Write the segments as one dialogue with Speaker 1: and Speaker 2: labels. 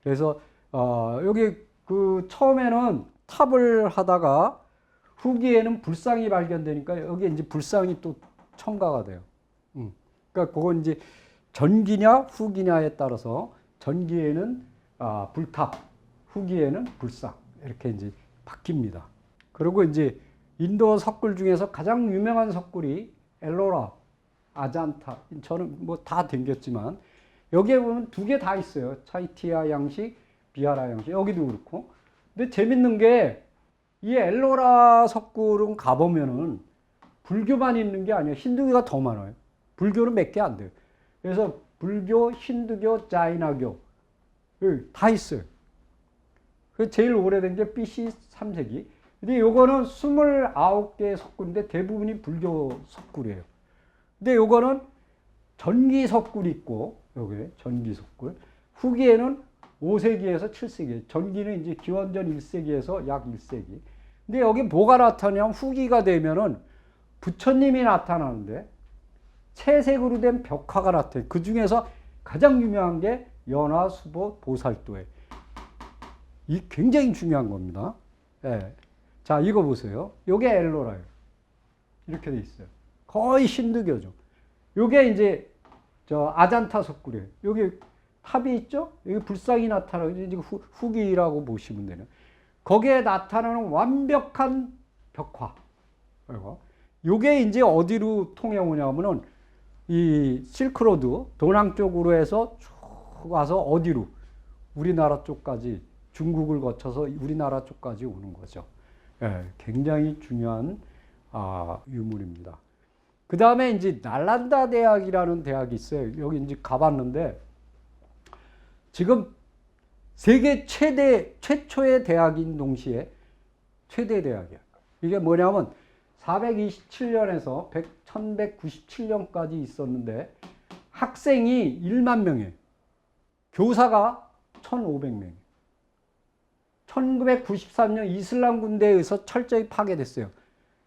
Speaker 1: 그래서 여기 그 처음에는 탑을 하다가 후기에는 불상이 발견되니까 여기 이제 불상이 또 첨가가 돼요. 그러니까 그건 이제 전기냐 후기냐에 따라서 전기에는 불탑, 후기에는 불상 이렇게 이제 바뀝니다. 그리고 이제 인도 석굴 중에서 가장 유명한 석굴이 엘로라, 아잔타. 저는 뭐 다 댕겼지만 여기에 보면 두 개 다 있어요. 차이티아 양식, 비하라 양식. 여기도 그렇고. 근데 재밌는 게 이 엘로라 석굴은 가보면은 불교만 있는 게 아니에요. 힌두교가 더 많아요. 불교는 몇 개 안 돼요. 그래서 불교, 힌두교, 자이나교 다 있어요. 제일 오래된 게 BC 3세기. 근데 요거는 29개의 석굴인데 대부분이 불교 석굴이에요. 근데 요거는 전기 석굴이 있고, 요게 전기 석굴. 후기에는 5세기에서 7세기. 전기는 이제 기원전 1세기에서 약 1세기. 근데 여기 뭐가 나타나냐면 후기가 되면은 부처님이 나타나는데 채색으로 된 벽화가 나타나요. 그 중에서 가장 유명한 게 연화, 수보, 보살도예요. 이 굉장히 중요한 겁니다. 예. 자, 이거 보세요. 요게 엘로라예요. 이렇게 돼 있어요. 거의 힌두교죠. 요게 이제 저 아잔타 석굴이에요. 여기 탑이 있죠? 여기 불상이 나타나고 이제 후기라고 보시면 되는. 거기에 나타나는 완벽한 벽화. 요게 이제 어디로 통해 오냐면은 이 실크로드 도낭 쪽으로 해서 쭉 와서 어디로 우리나라 쪽까지 중국을 거쳐서 우리나라 쪽까지 오는 거죠. 예, 굉장히 중요한 유물입니다. 그 다음에 이제 날란다 대학이라는 대학이 있어요. 여기 이제 가봤는데 지금 세계 최초의 대학인 동시에 최대 대학이야. 이게 뭐냐면 427년에서 1197년까지 있었는데 학생이 1만 명이에요. 교사가 1,500명. 1993년 이슬람 군대에 의해서 철저히 파괴됐어요.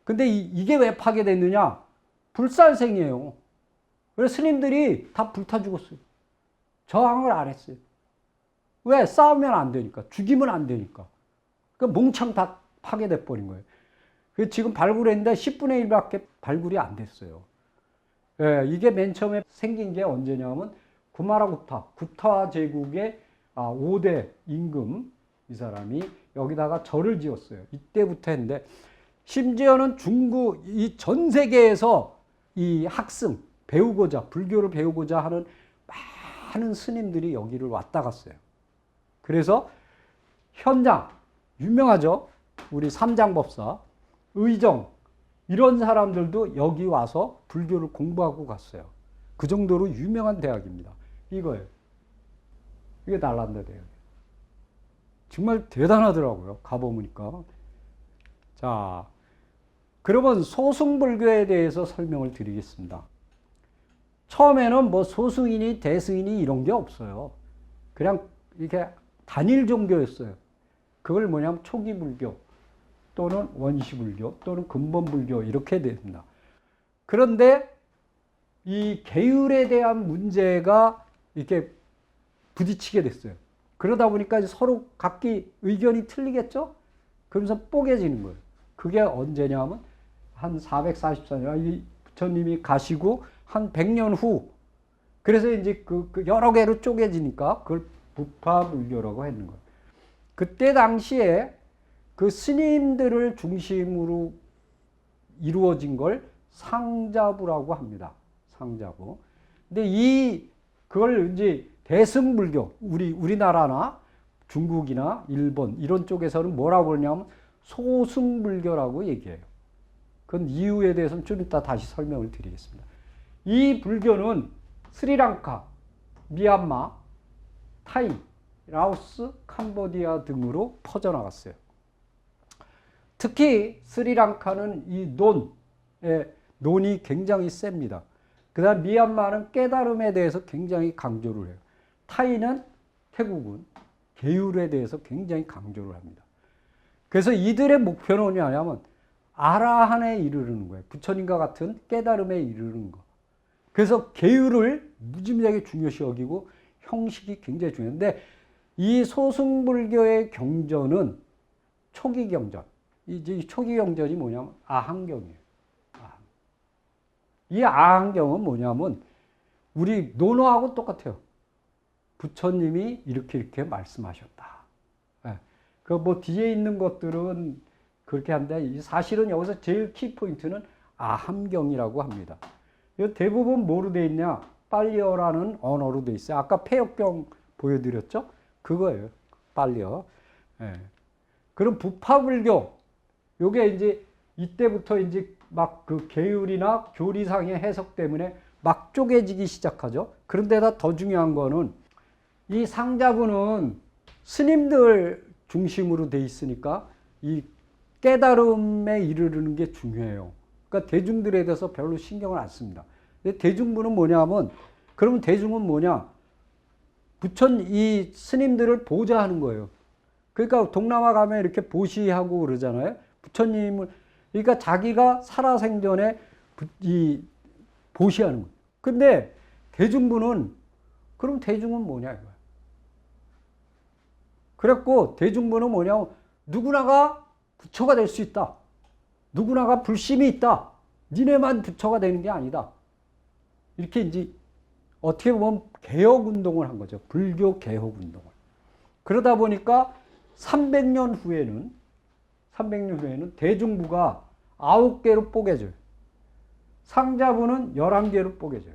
Speaker 1: 근데 이게 왜 파괴됐느냐? 불살생이에요. 그래서 스님들이 다 불타 죽었어요. 저항을 안 했어요. 왜? 싸우면 안 되니까. 죽이면 안 되니까. 그러니까 몽창 다 파괴돼 버린 거예요. 지금 발굴했는데 10분의 1밖에 발굴이 안 됐어요. 예, 이게 맨 처음에 생긴 게 언제냐면 구타 제국의 5대 임금 이 사람이 여기다가 절을 지었어요. 이때부터 했는데 심지어는 중국 이 전 세계에서 이 학승 배우고자 불교를 배우고자 하는 많은 스님들이 여기를 왔다 갔어요. 그래서 현장 유명하죠. 우리 삼장법사, 의정 이런 사람들도 여기 와서 불교를 공부하고 갔어요. 그 정도로 유명한 대학입니다. 이거예요. 이게 날란다 대학. 정말 대단하더라고요. 가보니까. 자, 그러면 소승불교에 대해서 설명을 드리겠습니다. 처음에는 뭐 소승이니 대승이니 이런 게 없어요. 그냥 이렇게 단일 종교였어요. 그걸 뭐냐면 초기불교 또는 원시불교 또는 근본불교 이렇게 됩니다. 그런데 이 계율에 대한 문제가 이렇게 부딪히게 됐어요. 그러다 보니까 서로 각기 의견이 틀리겠죠? 그러면서 뽀개지는 거예요. 그게 언제냐면 한 444년, 이 부처님이 가시고 한 100년 후. 그래서 이제 그 여러 개로 쪼개지니까 그걸 부파불교라고 했는 거예요. 그때 당시에 그 스님들을 중심으로 이루어진 걸 상자부라고 합니다. 상자부. 근데 그걸 이제 대승불교, 우리나라나 중국이나 일본 이런 쪽에서는 뭐라고 그러냐면 소승불교라고 얘기해요. 그건 이유에 대해서는 좀 이따 다시 설명을 드리겠습니다. 이 불교는 스리랑카, 미얀마, 타이, 라오스, 캄보디아 등으로 퍼져나갔어요. 특히 스리랑카는 이 논이 굉장히 셉니다. 그 다음 미얀마는 깨달음에 대해서 굉장히 강조를 해요. 타이는 태국은 계율에 대해서 굉장히 강조를 합니다. 그래서 이들의 목표는 뭐냐면 아라한에 이르르는 거예요. 부처님과 같은 깨달음에 이르르는 거. 그래서 계율을 무지무지하게 중요시 여기고 형식이 굉장히 중요한데 이 소승불교의 경전은 초기 경전. 이 초기 경전이 뭐냐면 아한경이에요. 이 아한경은 뭐냐면 우리 논어하고 똑같아요. 부처님이 이렇게 말씀하셨다. 그 뭐 뒤에 있는 것들은 그렇게 한데 사실은 여기서 제일 키포인트는 아함경이라고 합니다. 대부분 뭐로 돼 있냐? 빨리어라는 언어로 돼 있어요. 아까 폐역경 보여드렸죠? 그거예요. 빨리어. 그럼 부파불교. 요게 이제 이때부터 이제 막 그 계율이나 교리상의 해석 때문에 막 쪼개지기 시작하죠. 그런데다 더 중요한 거는 이 상자부는 스님들 중심으로 돼 있으니까 이 깨달음에 이르르는 게 중요해요. 그러니까 대중들에 대해서 별로 신경을 안 씁니다. 근데 대중부는 뭐냐면, 그러면 대중은 뭐냐? 이 스님들을 보좌하는 거예요. 그러니까 동남아 가면 이렇게 보시하고 그러잖아요. 부처님을, 그러니까 자기가 살아생전에 보시하는 거예요. 근데 대중부는, 그럼 대중은 뭐냐 이거야. 그랬고 대중부는 뭐냐면 누구나가 부처가 될 수 있다. 누구나가 불심이 있다. 니네만 부처가 되는 게 아니다. 이렇게 이제 어떻게 보면 개혁운동을 한 거죠. 불교 개혁운동을. 그러다 보니까 300년 후에는 대중부가 9개로 뽀개져요. 상자부는 11개로 뽀개져요.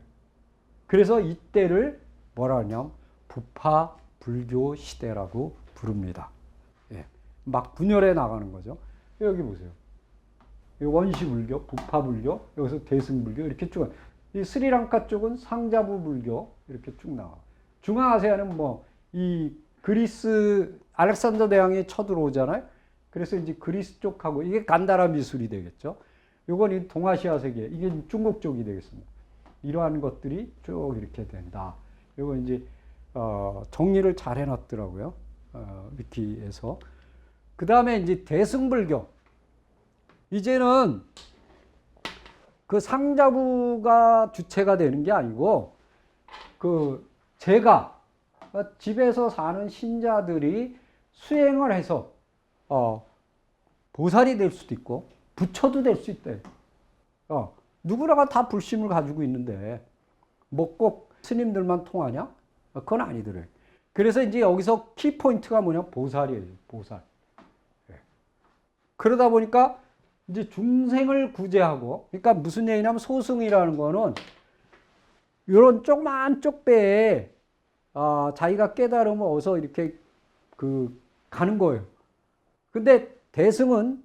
Speaker 1: 그래서 이때를 뭐라 하냐면 부파 불교 시대라고 부릅니다. 막 분열해 나가는 거죠. 여기 보세요. 원시불교, 부파불교, 여기서 대승불교 이렇게 쭉. 이 스리랑카 쪽은 상자부 불교 이렇게 쭉 나와. 중앙아시아는 뭐 이 그리스 알렉산더 대왕이 쳐들어오잖아요. 그래서 이제 그리스 쪽하고 이게 간다라 미술이 되겠죠. 요건 이 동아시아 세계, 이게 중국 쪽이 되겠습니다. 이러한 것들이 쭉 이렇게 된다. 요거 이제 정리를 잘 해놨더라고요. 위키에서. 그 다음에 이제 대승불교. 이제는 그 상자부가 주체가 되는 게 아니고, 제가 집에서 사는 신자들이 수행을 해서, 보살이 될 수도 있고, 부처도 될 수 있대. 누구나가 다 불심을 가지고 있는데, 뭐 꼭 스님들만 통하냐? 그건 아니더래. 그래서 이제 여기서 키포인트가 뭐냐? 보살이에요. 보살. 그러다 보니까 이제 중생을 구제하고, 그러니까 무슨 얘기냐면 소승이라는 거는 이런 조그만 쪽배에 자기가 깨달으면 어서 이렇게 가는 거예요. 근데 대승은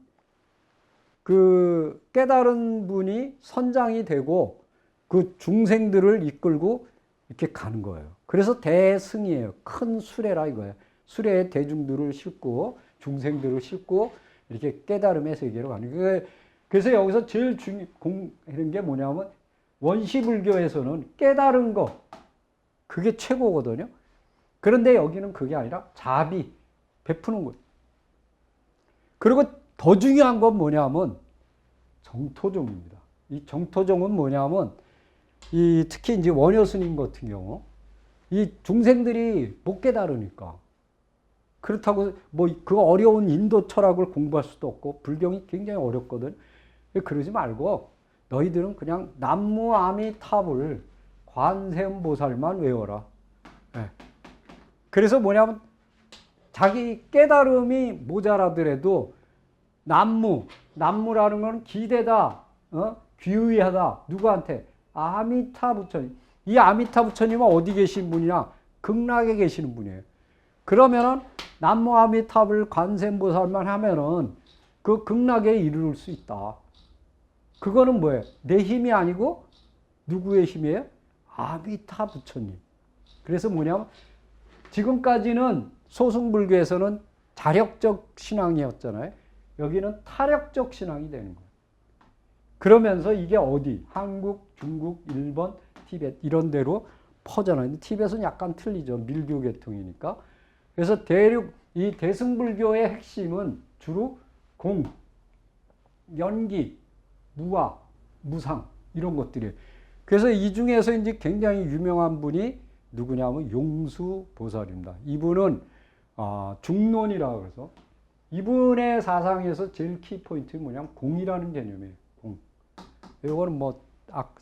Speaker 1: 깨달은 분이 선장이 되고 그 중생들을 이끌고 이렇게 가는 거예요. 그래서 대승이에요. 큰 수레라 이거예요. 수레에 대중들을 싣고 중생들을 싣고 이렇게 깨달음의 세계로 가는 거예요. 그래서 여기서 제일 중요한 게 뭐냐면 원시불교에서는 깨달은 거 그게 최고거든요. 그런데 여기는 그게 아니라 자비 베푸는 거예요. 그리고 더 중요한 건 뭐냐면 정토종입니다. 이 정토종은 뭐냐면 특히 이제 원효 스님 같은 경우 이 중생들이 못 깨달으니까 그렇다고 뭐 그 어려운 인도 철학을 공부할 수도 없고 불경이 굉장히 어렵거든. 그러지 말고 너희들은 그냥 남무 아미타불 관세음보살만 외워라. 그래서 뭐냐면 자기 깨달음이 모자라더라도 남무라는 건 기대다, 귀의하다. 누구한테? 아미타 부처님. 이 아미타 부처님은 어디 계신 분이냐? 극락에 계시는 분이에요. 그러면은 남무 아미타불 관세음보살만 하면은 그 극락에 이르를 수 있다. 그거는 뭐예요? 내 힘이 아니고 누구의 힘이에요? 아미타 부처님. 그래서 뭐냐면 지금까지는 소승불교에서는 자력적 신앙이었잖아요. 여기는 타력적 신앙이 되는 거예요. 그러면서 이게 어디? 한국, 중국, 일본, 티벳 이런 데로 퍼져나가는데 티벳은 약간 틀리죠. 밀교 계통이니까. 그래서 이 대승불교의 핵심은 주로 공, 연기, 무아, 무상 이런 것들이에요. 그래서 이 중에서 이제 굉장히 유명한 분이 누구냐면 용수보살입니다. 이분은 중론이라고 그래서 이분의 사상에서 제일 키포인트는 뭐냐면 공이라는 개념이에요. 공. 이거는 뭐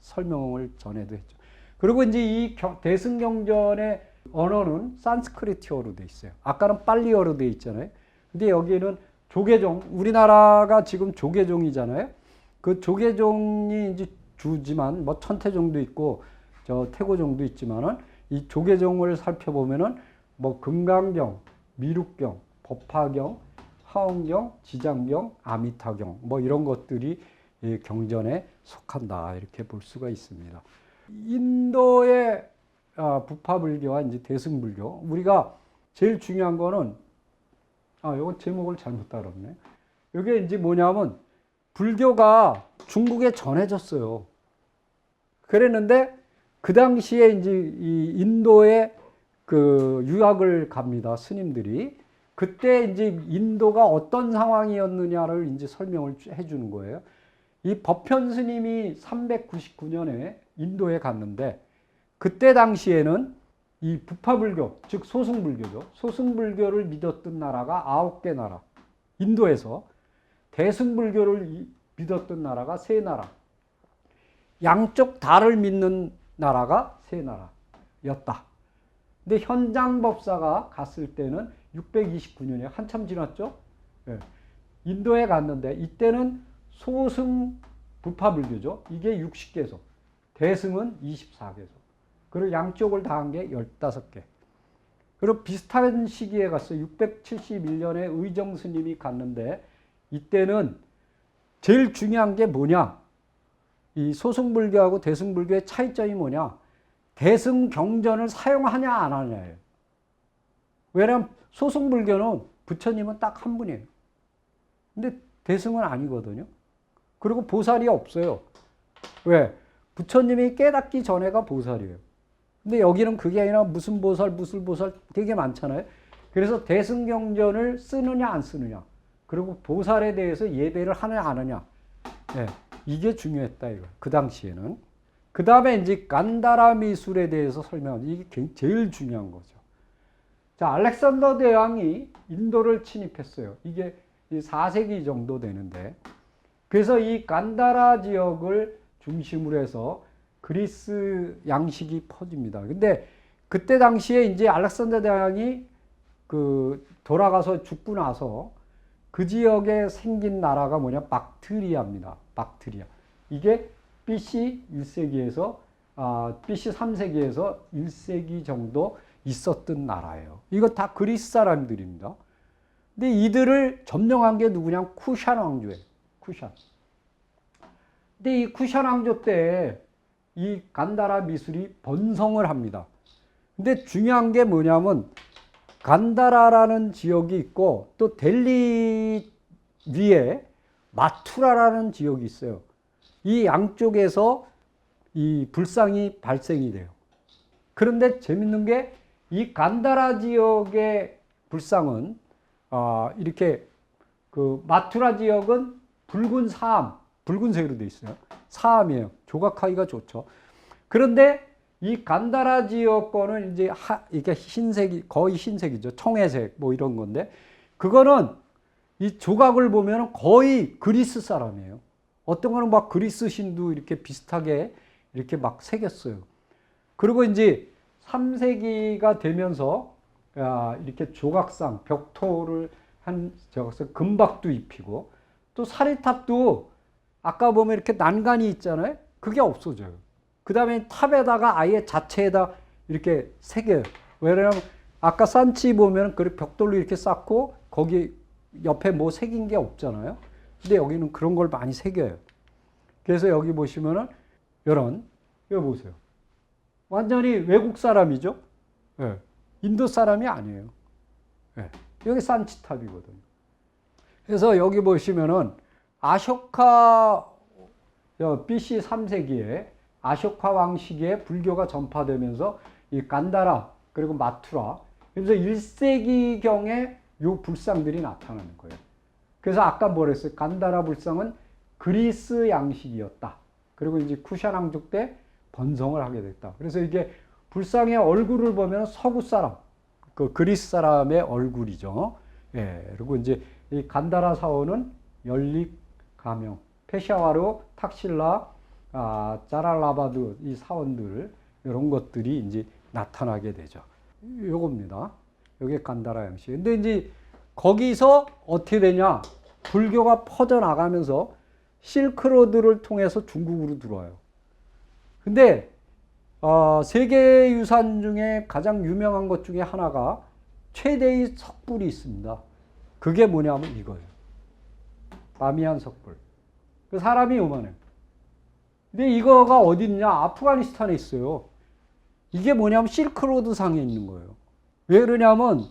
Speaker 1: 설명을 전에도 했죠. 그리고 이제 이 대승경전의 언어는 산스크리트어로 돼 있어요. 아까는 빨리어로 돼 있잖아요. 근데 여기는 조계종, 우리나라가 지금 조계종이잖아요. 그 조계종이 이제 주지만 뭐 천태종도 있고 저 태고종도 있지만은 이 조계종을 살펴보면은 뭐 금강경, 미륵경, 법화경, 하원경, 지장경, 아미타경 뭐 이런 것들이 이 경전에 속한다 이렇게 볼 수가 있습니다. 인도의 부파불교와 이제 대승불교 우리가 제일 중요한 거는 이거 제목을 잘못 따랐네. 이게 이제 뭐냐면 불교가 중국에 전해졌어요. 그랬는데 그 당시에 이제 이 인도에 그 유학을 갑니다. 스님들이. 그때 이제 인도가 어떤 상황이었느냐를 이제 설명을 해주는 거예요. 이 법현 스님이 399년에 인도에 갔는데 그때 당시에는 이 부파불교, 즉 소승불교죠. 소승불교를 믿었던 나라가 9개 나라. 인도에서 대승불교를 믿었던 나라가 3나라. 양쪽 다를 믿는 나라가 3나라였다. 근데 현장법사가 갔을 때는 629년에 한참 지났죠. 예. 인도에 갔는데 이때는 소승 부파불교죠. 이게 60개소. 대승은 24개소. 그리고 양쪽을 다 한 게 15개. 그리고 비슷한 시기에 갔어요. 671년에 의정 스님이 갔는데 이때는 제일 중요한 게 뭐냐? 이 소승불교하고 대승불교의 차이점이 뭐냐? 대승경전을 사용하냐 안 하냐예요. 왜냐하면 소승불교는 부처님은 딱 한 분이에요. 근데 대승은 아니거든요. 그리고 보살이 없어요. 왜? 부처님이 깨닫기 전에가 보살이에요. 근데 여기는 그게 아니라 무슨 보살, 무슨 보살 되게 많잖아요. 그래서 대승경전을 쓰느냐 안 쓰느냐. 그리고 보살에 대해서 예배를 하느냐 안 하느냐. 네, 이게 중요했다 이거. 그 당시에는. 그 다음에 이제 간다라 미술에 대해서 설명하는 이게 제일 중요한 거죠. 자, 알렉산더 대왕이 인도를 침입했어요. 이게 4세기 정도 되는데. 그래서 이 간다라 지역을 중심으로 해서 그리스 양식이 퍼집니다. 근데 그때 당시에 이제 알렉산더 대왕이 그 돌아가서 죽고 나서 그 지역에 생긴 나라가 뭐냐? 박트리아입니다. 박트리아. 이게 BC 1세기에서 BC 3세기에서 1세기 정도 있었던 나라예요. 이거 다 그리스 사람들입니다. 근데 이들을 점령한 게 누구냐? 쿠샨 왕조예요. 쿠샨. 근데 이 쿠샨 왕조 때 이 간다라 미술이 번성을 합니다. 근데 중요한 게 뭐냐면 간다라라는 지역이 있고 또 델리 위에 마투라라는 지역이 있어요. 이 양쪽에서 이 불상이 발생이 돼요. 그런데 재밌는 게 이 간다라 지역의 불상은 이렇게 그 마투라 지역은 붉은 사암, 붉은색으로 되어 있어요. 사암이에요. 조각하기가 좋죠. 그런데 이 간다라 지역 거는 이제 이게 흰색이 거의 흰색이죠. 청회색 뭐 이런 건데 그거는 이 조각을 보면 거의 그리스 사람이에요. 어떤 거는 막 그리스 신도 이렇게 비슷하게 이렇게 막 새겼어요. 그리고 이제 3세기가 되면서 이렇게 조각상 벽토를 한 조각상 금박도 입히고 또 사리탑도 아까 보면 이렇게 난간이 있잖아요. 그게 없어져요. 그 다음에 탑에다가 아예 자체에다 이렇게 새겨요. 왜냐면 아까 산치 보면 그 벽돌로 이렇게 쌓고 거기 옆에 뭐 새긴 게 없잖아요. 근데 여기는 그런 걸 많이 새겨요. 그래서 여기 보시면은 이런 이거 보세요. 완전히 외국 사람이죠. 네. 인도 사람이 아니에요. 네. 여기 산치탑이거든요. 그래서 여기 보시면은 아쇼카 BC 3세기에 아쇼카 왕 시기에 불교가 전파되면서 이 간다라 그리고 마투라 그래서 1세기경에 요 불상들이 나타나는 거예요. 그래서 아까 뭐랬어요? 간다라 불상은 그리스 양식이었다. 그리고 이제 쿠샨 왕조 때 번성을 하게 됐다. 그래서 이게 불상의 얼굴을 보면 서구 사람, 그 그리스 사람의 얼굴이죠. 예, 그리고 이제 이 간다라 사원은 연립 가명, 페샤와르, 탁실라, 짜랄라바드 이 사원들 이런 것들이 이제 나타나게 되죠. 요겁니다. 요게 간다라 양식. 근데 이제 거기서 어떻게 되냐? 불교가 퍼져나가면서 실크로드를 통해서 중국으로 들어와요. 근데 세계유산 중에 가장 유명한 것 중에 하나가 최대의 석불이 있습니다. 그게 뭐냐면 이거예요. 바미안 석불. 그 사람이 요만해요. 근데 이거가 어디 있냐? 아프가니스탄에 있어요. 이게 뭐냐면 실크로드 상에 있는 거예요. 왜 그러냐면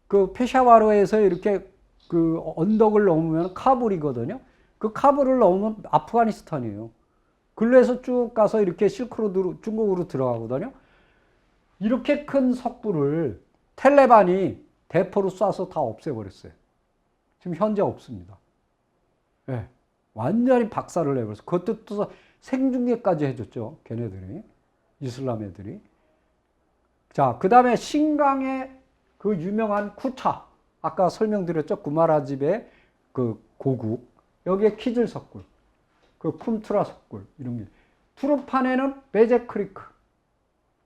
Speaker 1: 그 페샤와르에서 이렇게 그 언덕을 넘으면 카불이거든요. 그 카불을 넘으면 아프가니스탄이에요. 글로에서 쭉 가서 이렇게 실크로드로 중국으로 들어가거든요. 이렇게 큰 석불을 텔레반이 대포로 쏴서 다 없애버렸어요. 지금 현재 없습니다. 네, 완전히 박살을 내버렸어요. 그것도 또 생중계까지 해줬죠. 걔네들이. 이슬람 애들이. 자, 그 다음에 신강의 그 유명한 쿠차. 아까 설명드렸죠. 구마라집의 그 고국. 여기에 키즐 석굴. 그 쿰투라 석굴. 이런 게. 투르판에는 베제크리크.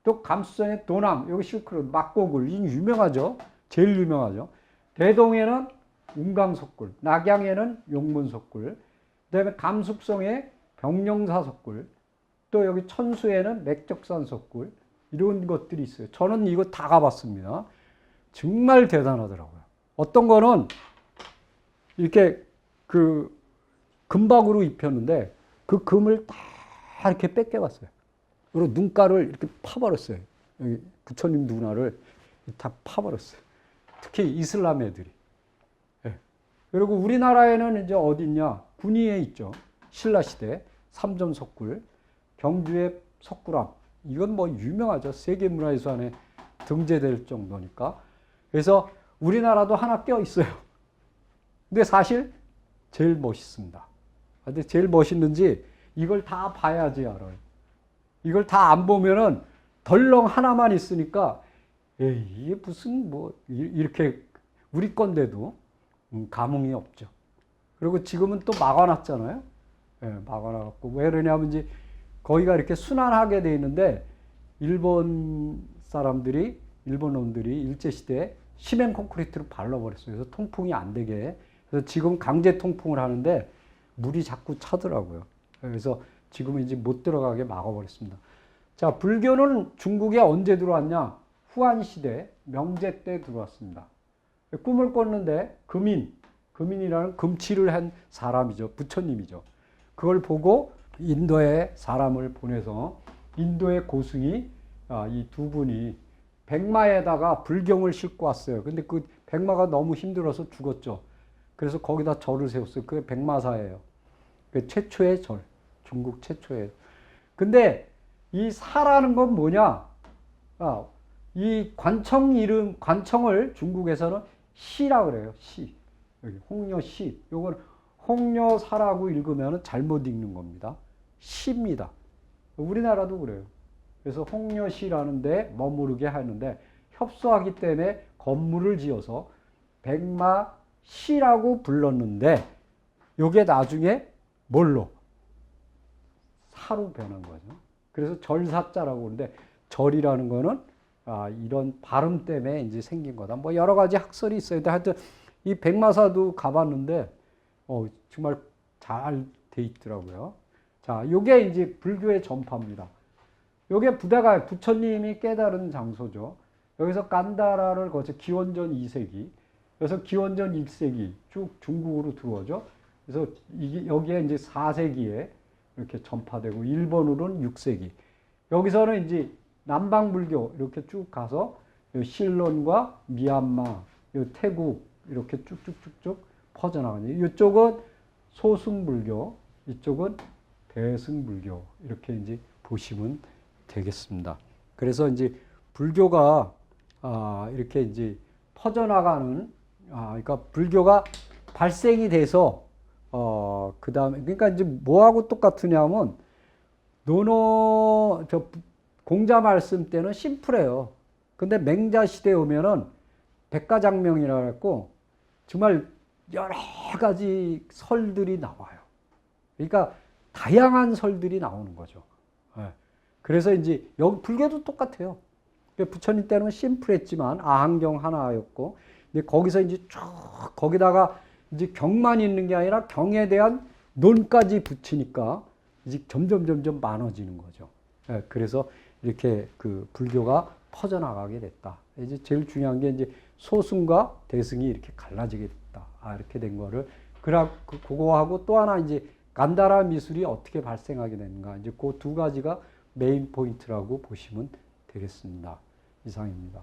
Speaker 1: 또 감수성의 도남. 여기 실크로드. 막고굴. 이 유명하죠. 제일 유명하죠. 대동에는 운강석굴. 낙양에는 용문석굴. 그 다음에 감숙성의 병령사석굴. 또 여기 천수에는 맥적산석굴. 이런 것들이 있어요. 저는 이거 다 가봤습니다. 정말 대단하더라고요. 어떤 거는 이렇게 그 금박으로 입혔는데 그 금을 다 이렇게 뺏겨갔어요. 그리고 눈가를 이렇게 파버렸어요. 여기 부처님 눈알을 다 파버렸어요. 특히 이슬람 애들이. 네. 그리고 우리나라에는 이제 어디 있냐? 군위에 있죠. 신라시대 삼점석굴, 경주의 석굴암. 이건 뭐 유명하죠. 세계문화유산에 등재될 정도니까. 그래서 우리나라도 하나 껴 있어요. 근데 사실 제일 멋있습니다. 근데 제일 멋있는지 이걸 다 봐야지 알아요. 이걸 다 안 보면은 덜렁 하나만 있으니까 에이, 이게 무슨 뭐 이렇게 우리 건데도 감흥이 없죠. 그리고 지금은 또 막아놨잖아요. 예, 막아놔갖고 왜 그러냐면 이제 거기가 이렇게 순환하게 돼 있는데 일본 사람들이 일본 놈들이 일제시대에 시멘 콘크리트를 발라버렸어요. 그래서 통풍이 안 되게. 그래서 지금 강제 통풍을 하는데 물이 자꾸 차더라고요. 그래서 지금은 이제 못 들어가게 막아버렸습니다. 자, 불교는 중국에 언제 들어왔냐? 후한시대, 명제 때 들어왔습니다. 꿈을 꿨는데 금인이라는 금치를 한 사람이죠. 부처님이죠. 그걸 보고 인도에 사람을 보내서 인도의 고승이 이 두 분이 백마에다가 불경을 싣고 왔어요. 근데 그 백마가 너무 힘들어서 죽었죠. 그래서 거기다 절을 세웠어요. 그게 백마사예요. 그 최초의 절. 중국 최초의. 근데 이 사라는 건 뭐냐? 이 관청을 중국에서는 시라 그래요. 시. 여기 홍녀시. 요건 홍녀사라고 읽으면 잘못 읽는 겁니다. 시입니다. 우리나라도 그래요. 그래서 홍녀시라는 데 머무르게 하는데 협소하기 때문에 건물을 지어서 백마시라고 불렀는데 요게 나중에 뭘로? 사로 변한 거죠. 그래서 절사자라고 그러는데 절이라는 거는 이런 발음 때문에 이제 생긴 거다. 뭐 여러 가지 학설이 있어요. 근데 하여튼 이 백마사도 가봤는데 정말 잘 돼 있더라고요. 자, 요게 이제 불교의 전파입니다. 요게 부다가 부처님이 깨달은 장소죠. 여기서 간다라를 거쳐 기원전 2세기, 그래서 기원전 1세기 쭉 중국으로 들어오죠. 그래서 여기에 이제 4세기에 이렇게 전파되고 일본으로는 6세기. 여기서는 이제 남방불교 이렇게 쭉 가서 실론과 미얀마, 태국 이렇게 쭉쭉쭉쭉 퍼져나가요. 이쪽은 소승불교, 이쪽은 대승불교 이렇게 이제 보시면 되겠습니다. 그래서 이제 불교가 이렇게 이제 퍼져나가는 그러니까 불교가 발생이 돼서 그다음에 그러니까 이제 뭐하고 똑같으냐면 공자 말씀 때는 심플해요. 근데 맹자 시대에 오면은 백가장명이라고 했고 정말 여러 가지 설들이 나와요. 그러니까 다양한 설들이 나오는 거죠. 예. 그래서 이제 여기 불교도 똑같아요. 부처님 때는 심플했지만 아한경 하나였고, 근데 거기서 이제 쭉 거기다가 이제 경만 있는 게 아니라 경에 대한 논까지 붙이니까 이제 점점 많아지는 거죠. 예. 그래서 이렇게 그 불교가 퍼져나가게 됐다. 이제 제일 중요한 게 이제 소승과 대승이 이렇게 갈라지게 됐다. 이렇게 된 거를 그거하고 또 하나 이제 간다라 미술이 어떻게 발생하게 되는가. 이제 그 두 가지가 메인 포인트라고 보시면 되겠습니다. 이상입니다.